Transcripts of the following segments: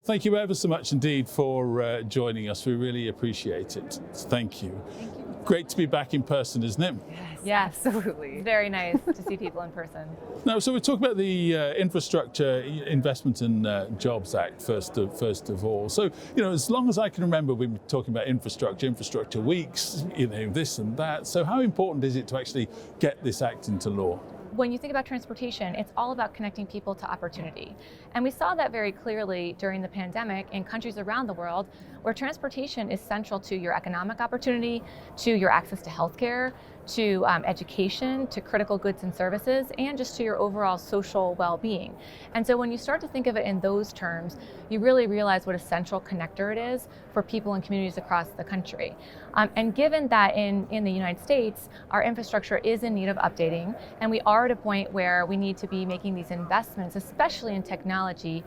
thank you ever so much indeed for joining us. We really appreciate it. Thank you. Thank you. Great to be back in person, isn't it? Yes, absolutely. Very nice to see people in person. Now, so we talk about the Infrastructure Investment and Jobs Act first of all. So, as long as I can remember, we've been talking about infrastructure weeks, this and that. So how important is it to actually get this act into law? When you think about transportation, it's all about connecting people to opportunity. And we saw that very clearly during the pandemic in countries around the world where transportation is central to your economic opportunity, to your access to healthcare, to education, to critical goods and services, and just to your overall social well-being. And so when you start to think of it in those terms, you really realize what a central connector it is for people and communities across the country. And given that in the United States, our infrastructure is in need of updating, and we are at a point where we need to be making these investments, especially in technology,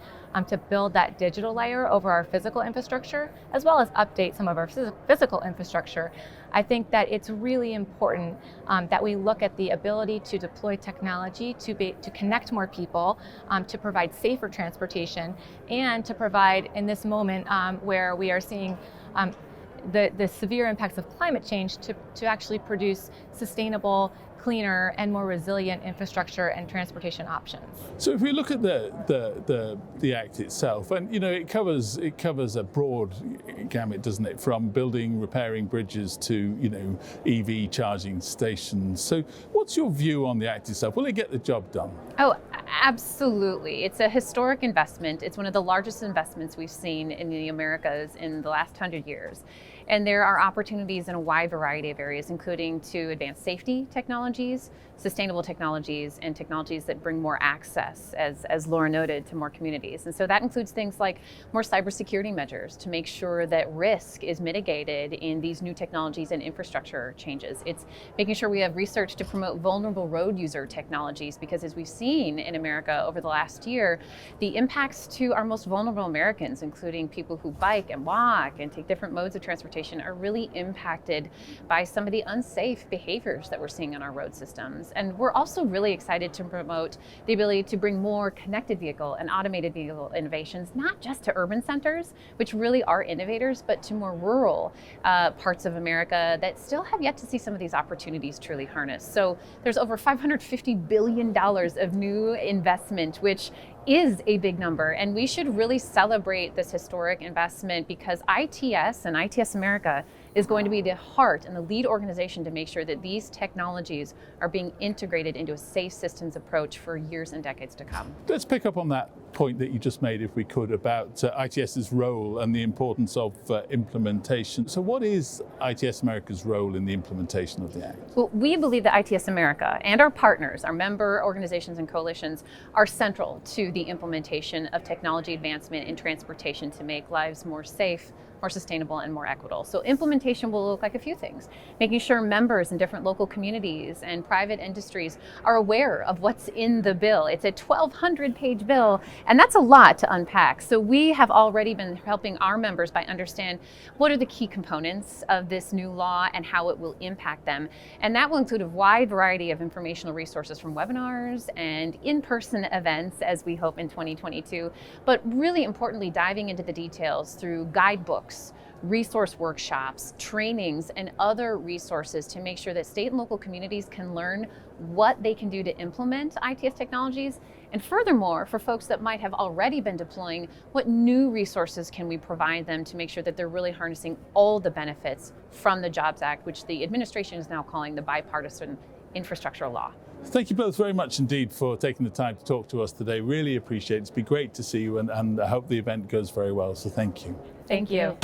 to build that digital layer over our physical infrastructure, as well as update some of our physical infrastructure. I think that it's really important that we look at the ability to deploy technology to connect more people, to provide safer transportation, and to provide, in this moment where we are seeing the severe impacts of climate change, to actually produce sustainable, cleaner, and more resilient infrastructure and transportation options. So if we look at the act itself, and it covers a broad gamut, doesn't it, from building, repairing bridges to EV charging stations. So what's your view on the act itself? Will it get the job done? Oh, absolutely. It's a historic investment. It's one of the largest investments we've seen in the Americas in the last 100 years. And there are opportunities in a wide variety of areas, including to advance safety technologies, sustainable technologies, and technologies that bring more access, as Laura noted, to more communities. And so that includes things like more cybersecurity measures to make sure that risk is mitigated in these new technologies and infrastructure changes. It's making sure we have research to promote vulnerable road user technologies, because as we've seen in America over the last year, the impacts to our most vulnerable Americans, including people who bike and walk and take different modes of transportation, are really impacted by some of the unsafe behaviors that we're seeing on our road systems. And we're also really excited to promote the ability to bring more connected vehicle and automated vehicle innovations, not just to urban centers, which really are innovators, but to more rural parts of America that still have yet to see some of these opportunities truly harnessed. So there's over $550 billion of new investment, which is a big number, and we should really celebrate this historic investment, because ITS and ITS America is going to be the heart and the lead organization to make sure that these technologies are being integrated into a safe systems approach for years and decades to come. Let's pick up on that point that you just made, if we could, about ITS's role and the importance of implementation. So what is ITS America's role in the implementation of the Act? Well, we believe that ITS America and our partners, our member organizations and coalitions, are central to the implementation of technology advancement in transportation to make lives more safe, more sustainable, and more equitable. So implementation will look like a few things: making sure members in different local communities and private industries are aware of what's in the bill. It's a 1,200-page bill, and that's a lot to unpack. So we have already been helping our members by understand what are the key components of this new law and how it will impact them. And that will include a wide variety of informational resources, from webinars and in-person events, as we hope in 2022, but really importantly, diving into the details through guidebooks, resource workshops, trainings, and other resources to make sure that state and local communities can learn what they can do to implement ITS technologies. And furthermore, for folks that might have already been deploying, what new resources can we provide them to make sure that they're really harnessing all the benefits from the Jobs Act, which the administration is now calling the bipartisan infrastructure law. Thank you both very much indeed for taking the time to talk to us today. Really appreciate it. It's been great to see you, and I hope the event goes very well. So thank you. Thank you.